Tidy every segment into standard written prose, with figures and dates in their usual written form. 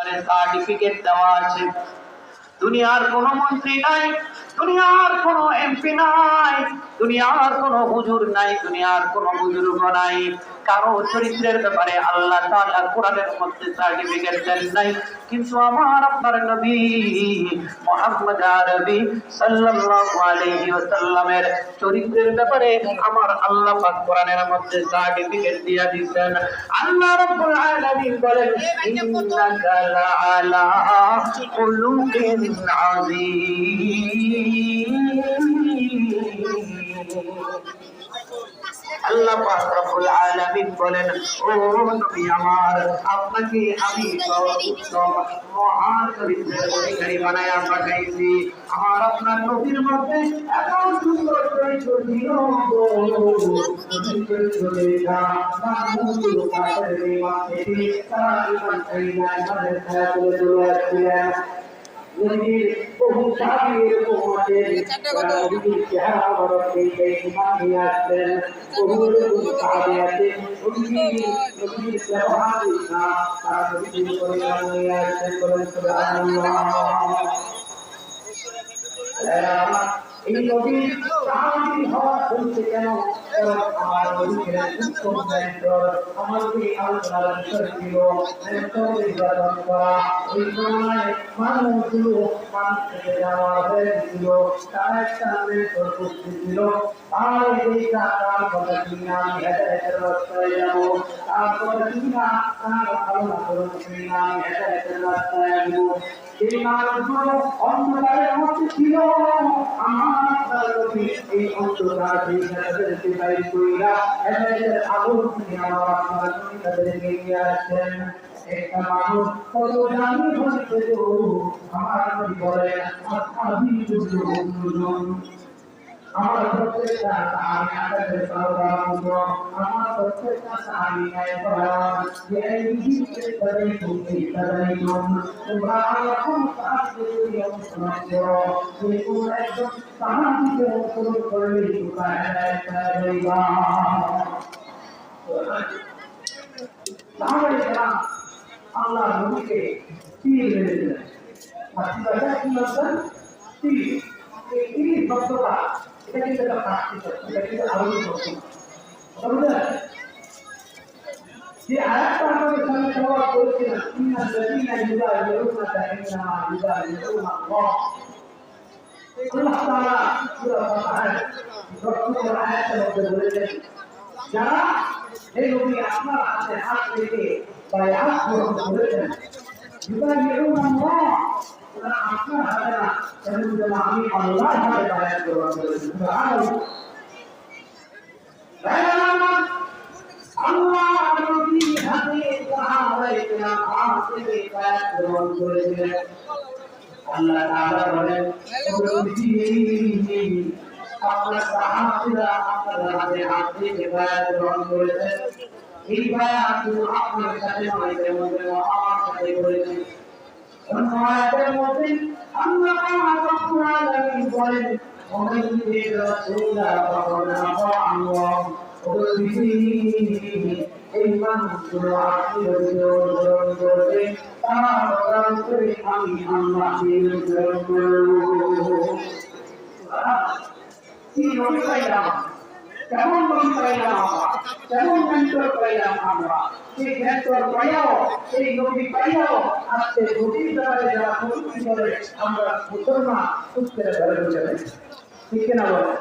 এখানে সার্টিফিকেট দেওয়া আছে। দুনিয়ার কোনো মন্ত্রী নাই, দুনিয়ার কোনো এমপি নাই, দুনিয়ার কোনো হুজুর নাই, দুনিয়ার কোনো বুজুর্গ নাই, কারো চরিত্রের ব্যাপারে আল্লাহ তাআলা কোরআনের মধ্যে সার্টিফিকেট দেন নাই। কিন্তু আমার আপনার নবী মুহাম্মদ আরবি সাল্লাল্লাহু আলাইহি ওয়াসাল্লামের চরিত্রের ব্যাপারে আমার আল্লাহ পাক কোরআনের মধ্যে সার্টিফিকেট দিয়ে দিয়েছেন। আল্লাহ রাব্বুল আলামিন বলেন, ইন্নাকা লাআলা খুলুকিন আযীম। আল্লাহ পাক রব্বুল আলামিন বলেন, ও নবী আমার, আপনাকে আমি সর্বোত্তম মহান চরিত্রের অধিকারী বানায়া পাঠাইছি। আমার আপনার নবীর মধ্যে এত সুন্দর চরিত্র ছিল, বহু সাহাবীর উম্মতের নবীর চেহারা বড় এই ঈমান নিয়ে আসলেন। বহু সাহাবী আছে নবীর ব্যবহার না, তারা নবীর পরিবার নিয়ে আসলেন। বলেন সুবহানাল্লাহ। এই নবীর সাহাবী হওয়া বলতে কেন? আমার নবীর উত্তম চরিত্র, আমার নবী আল্লাহর বিষয় ছিল নির্বাচন করা। ওই সময় মানুষগুলো মানুষ থেকে যাওয়া হয়েছিল, তার একটা উপস্থিত ছিল। আর এই তার কথা শুনে আমি হেদায়েতের রাস্তায় যাব, তার কথা শুনে তার আলোচনা করুন, শুনে আমি হেদায়েতের রাস্তায় আসবো। এই মানুষগুলো অন্ধকারের মধ্যে ছিল, আমার নবী এই অন্ধকার থেকে বাইরে কইরা হেদায়েতের আলো নিয়ে আমার আপনার নবী তাদেরকে নিয়ে আসেন। একটা মানুষ কত জানি হচ্ছে, আমার নবী বলেন, আমি যদি আমার প্রত্যেকটা আমি আপনাদের সর্বপ্রথম আমার প্রত্যেকটা আমি যে এই বিশেষ করে তুমি তাদের তোমরা এখন সাহায্য করি অনুসরণ করো, যে কোন একজন সাহায্যকে অনুসরণ করলে তোমরা হেদায়েত পাইবা। তাহলে যারা আল্লাহ নবীকে তীর মেরেছিলেন, মাতৃভাষা কি বলছেন? তীর। এই শব্দটা এটা কিন্তু একটা প্রাকৃতিক, এটা কিন্তু আরবি শব্দ। যে আয়াতটা আমাদের সামনে সবাই করেছিলেন, ইন্নাল্লাযীনা ইউবাইয়ুনাকা ইন্নামা ইউবাইয়ুনা আল্লাহ। আল্লাহ তাআলা সূরা ফাতিহার ১০ নম্বর আয়াতের মধ্যে বলেছেন, যারা এই নবী আপনার হাতে হাত রেখে বায়াত গ্রহণ করেছেন, ইউবাইয়ুনা আল্লাহ, ওরা আপনার হাতে না, আমি আল্লাহর হাতে বায়াত গ্রহণ করেছি। সুবহানাল্লাহ। আল্লাহ নবীর হাতে সাহাবায়ে কেরাম হাত থেকে বায়াত গ্রহণ করেছিলেন। আল্লাহ তাআলা বলেন, আপনার সাহাবীরা আপনার হাতে হাত থেকে বায়াত গ্রহণ করেছেন। এই বায়াত আপনার সাথে নয়, যেমন আমার সাথে করেছেন। অন্য আয়াতের মধ্যে আল্লাহ রাব্বুল আলামিন বলেন, ওমান ইউতির রাসূলা ফাকাদ আতা আল্লাহ। এই মানুষগুলো আপনি অনুসরণ করবে, তারা অনুসরণ করে আমি আল্লাহকে অনুসরণ করব। কি নবী পাইলাম, কেমন নবী পাইলাম আমরা, কেমন মেন্টর পাইলাম আমরা। সেই মেন্টর পাইয়াও, সেই নবী পাইয়াও আজকে নবীর ব্যাপারে যারা প্রযুক্তি করে, আমরা মুসলমান সুস্থের ঘরে ঢুকে যাই। ঠিক কিনা বলেন?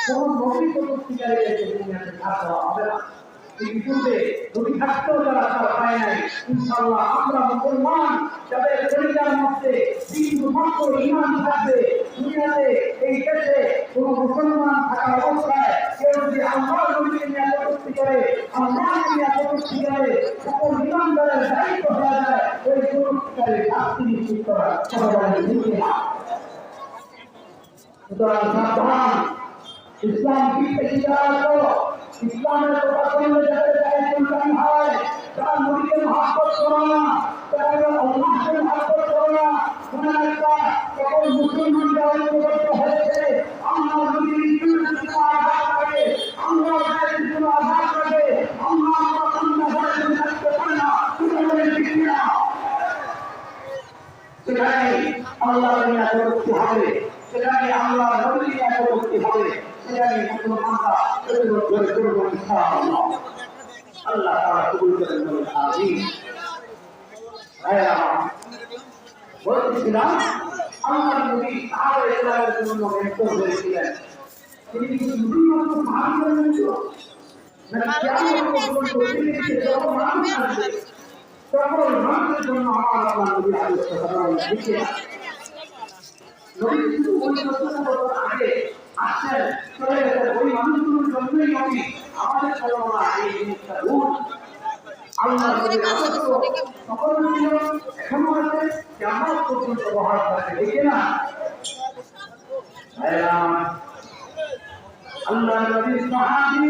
কোন নবী প্রযুক্তিকারী দুনিয়াতে থাকা হবে না। ইতিপূর্বে নবী থাকতেও যারা তারা পায় নাই, ইনশাআল্লাহ আমরা মুসলমান যাদের পরিবার মধ্যে বিন্দু মাত্র ঈমান থাকবে, দুনিয়াতে এই দেশে কোন মুসলমান থাকা অবস্থায় কেউ যদি আল্লাহর নবীকে নিয়ে প্রযুক্তি করে, আল্লাহকে নিয়ে প্রযুক্তি করে, সকল ঈমানদারের দায়িত্ব হয়ে যায় ওই প্রযুক্তিকারী শাস্তি নিশ্চিত করা। সবাই বুঝে না। সুতরাং সাবধান, ইসলাম কি প্রতিকার করো, ইসলামের কথা শুনলে যাতে দায়িত্বকারী হয়, তারা নবীকে মহব্বত করো না, তারা আল্লাহকে মহব্বত করো না। মনে রাখবা, সকল মুসলমান যারা ঐক্যবদ্ধ হয়েছে, আল্লাহ নবীর ইজ্জতের জন্য আঘাত করে, আল্লাহর গায়ের জন্য আঘাত করে, আল্লাহ থাকতে পারে না। সেখানে আল্লাহ নিয়ামতটি হবে, সেখানে আল্লাহ নবীর নিয়ামতটি হবে, সেখানে মুসলমানরা প্রতিরোধ করে করব ইনশাআল্লাহ। আল্লাহ তাআলা কবুল করেন, আমিন। বলছিলাম আল্লাহ নবী সাহাবায়ে কেরামের জন্য মেন্টর হয়েছিলেন। তিনি কি শুধুমাত্র সাহাবায়ে কেরাম না কিয়ামত পর্যন্ত তিনি যত মানুষ আসবে সকল মানুষের জন্য আমার আল্লাহ নবী আলাইহিস সালাম লিখে নবী শুধু ওই ১৪ বছর আগে আসছেন চলে গেছেন, ওই মানুষগুলোর জন্যই নবী আমাদের জন্য এই জিনিসটা ভুল। আল্লাহ নবীর আদর্শ সকল ছিল, এখনো আছে, কিয়ামত পর্যন্ত বহাল থাকবে, ঠিক না? আল্লাহ নবীর সাহাবী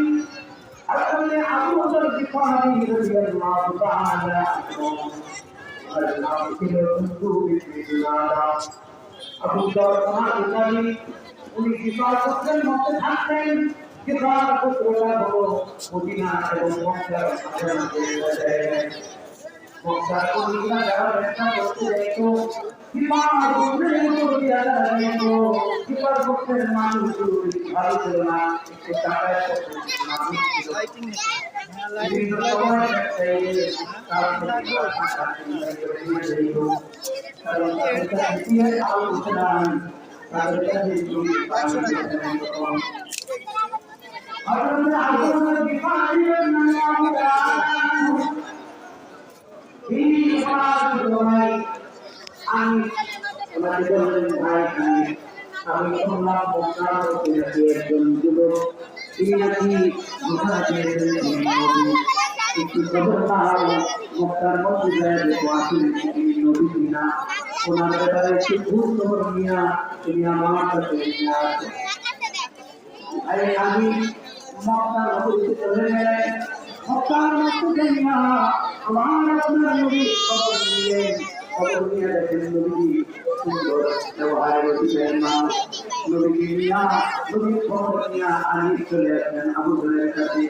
হযরত আবু বকর সিদ্দিক রাদিয়াল্লাহু তাআলা আবু বকর উনি কিফার করতেন, মধ্যে থাকতেন। কিফার পুত্ররা হলো মদিনা এবং মক্কার মাঝামাঝি জায়গায়। মক্কার মদিনা যারা ব্যবসা করতে যেত, কিফার পুত্রের উপর দিয়া যারা যেত, কিফার পুত্রের মানুষগুলো ভালো ছিল না, একটু টাকায় মানুষ ছিল। বিভিন্ন সময় কারণ তাদের কাছে আমি শুনলাম একজন যুবক তিনি নাকি মক্কার মধ্যে নদী কিনা ওনার ব্যাপারে একটি ভুল খবর নিয়ে তিনি আমার কাছে আমি মক্কার মধ্যে চলে গেলেন। মক্কার মধ্যে নিয়ে আমার আপনার নবীর খবর নিলেন। খবর নিয়ে দেখেন নবী সুন্দর ব্যবহারের অধিকারী মানুষ। নবীকে নিয়ে নবীর খবর নিয়ে আনি চলে আসলেন আবু বকরের কাছে।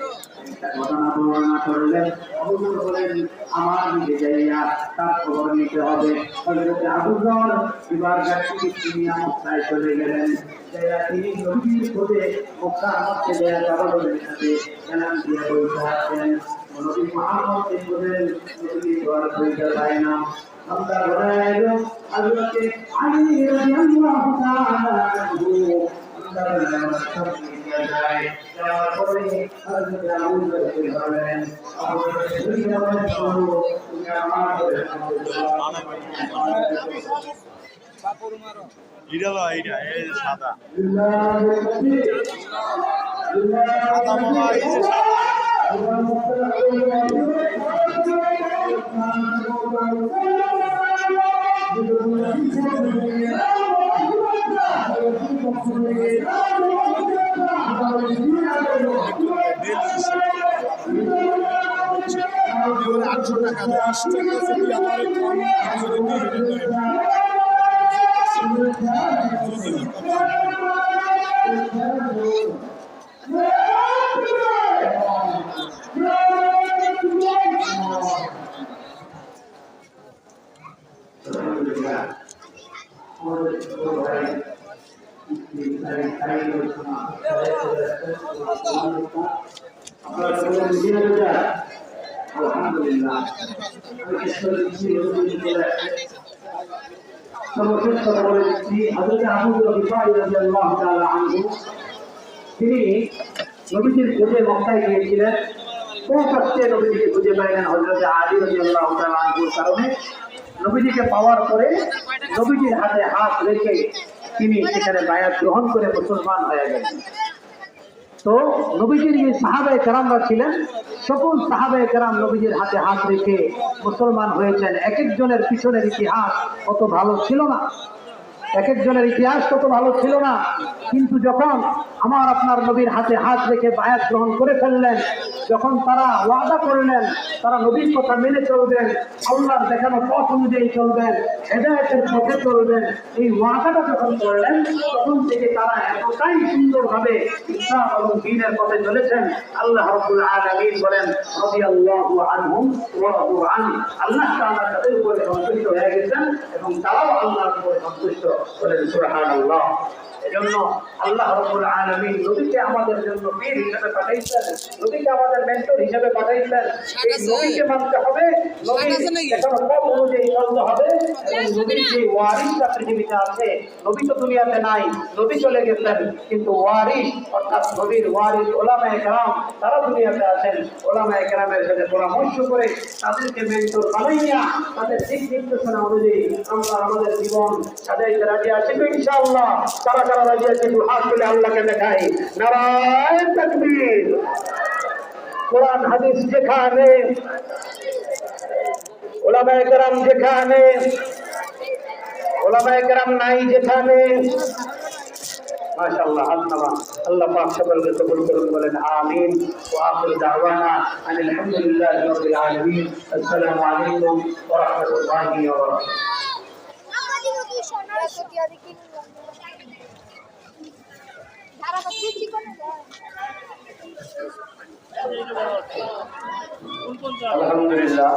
ঘটনা বর্ণনা করলেন। আবু বকর বলেন আমার দিকে যাইয়া তার খবর নিতে হবে। হযরত আবু বকর এবার গাড়ি নিয়ে মক্কায় চলে গেলেন। তিনি নবীর খোঁজে মক্কার মধ্যে দেয়া কাবাগরের সাথে এলান দিয়ে বলতে আসেন। নবী মুহাম্মদ বলেন নবী ঘর হইতে পায় না। আমরা ঘরে এলো হযরত আলী রাদিয়াল্লাহু তাআলা আনহু আমরা সামনে যায় যাওয়ার পরে হযরত আবু বকর বলেন আবু বকর তুমি আমার এটা লো এইটা এই সাদা সাদা মামা এই যে সাদা 800 টাকা 10 টাকা যদি আমার আলহামদুলিল্লাহ সর্বশেষ কথা বলে দিচ্ছি হযরত আবু বকর রাদিয়াল্লাহু তাআলা আনহু তিনি নবীজির খোঁজে মক্কায় গিয়েছিলেন। পৌঁছাতে নবীজিকে খুঁজে পাইলেন হযরত আলী রাদিয়াল্লাহু তাআলা আনহুর কারণে। নবীজিকে পাওয়ার পরে নবীজির হাতে হাত রেখে তিনি সেখানে বায়াত গ্রহণ করে মুসলমান হয়ে গেলেন। তো নবীজির যে সাহাবায়ে কেরামরা ছিলেন সকল সাহাবায়ে কেরাম নবীজির হাতে হাত রেখে মুসলমান হয়েছেন। এক একজনের পিছনের ইতিহাস কত ভালো ছিল না, এক একজনের ইতিহাস কত ভালো ছিল না। কিন্তু যখন আমার আপনার নবীর হাতে হাত রেখে বায়াত গ্রহণ করে ফেললেন, যখন তারা ওয়াদা করলেন তারা নবীর কথা মেনে চলবেন, আল্লাহর দেখানো পথ অনুযায়ী চলবেন, হেদায়েতের পথে চলবেন, এই ওয়াদাটা যখন করলেন তখন থেকে তারা এতটাই সুন্দরভাবে ইসলাম এবং দ্বীনের পথে চলেছেন। আল্লাহ রাব্বুল আলামিন বলেন রাদিয়াল্লাহু আনহুম ওয়া রাদু আনহু, আল্লাহ তাআলা তাদের উপরে সন্তুষ্ট হয়ে গেছেন এবং তারাও আল্লাহর উপরে সন্তুষ্ট। বলেন সুবহানাল্লাহ। এজন্য আল্লাহ রাব্বুল আলামিন নবীকে আমাদের জন্য পীর হিসেবে পাঠাইছেন, নবীকে আমাদের মেন্টর হিসেবে পাঠাইছেন। এই নবীকে মানতে হবে, নবীর দেখানো পথ অনুযায়ী চলতে হবে এবং নবীর যে ওয়ারিসটা পৃথিবীতে আছে, নবী তো দুনিয়াতে নাই, নবী চলে গেছেন, কিন্তু ওয়ারিস অর্থাৎ নবীর ওয়ারিস উলামায়ে কেরাম তারা দুনিয়াতে আছেন। উলামায়ে কেরামের সাথে পরামর্শ করে তাদেরকে মেন্টর বানাইয়া তাদের দিক নির্দেশনা অনুযায়ী আমরা আমাদের জীবন সাজাইতে রাজি আছি তো ইনশাআল্লাহ। তারা যারা রাজি আছে একটু হাত তুলে আল্লাহকে দেখাই, নারায়ে তাকবীর। কোরআন হাদিস যেখানে, উলামায়ে কেরাম যেখানে, উলামায়ে কেরাম নাই যেখানে, মাশাআল্লাহ। আল্লাহ পাক সকলকে কবুল করুন, বলেন আমিন। ওয়া আখিরু দাওয়ানা আনিল হামদুলিল্লাহি রাব্বিল আলামিন। আসসালামু আলাইকুম ওয়া রাহমাতুল্লাহি ওয়া বারাকাতুহু। আলহামদুলিল্লাহ।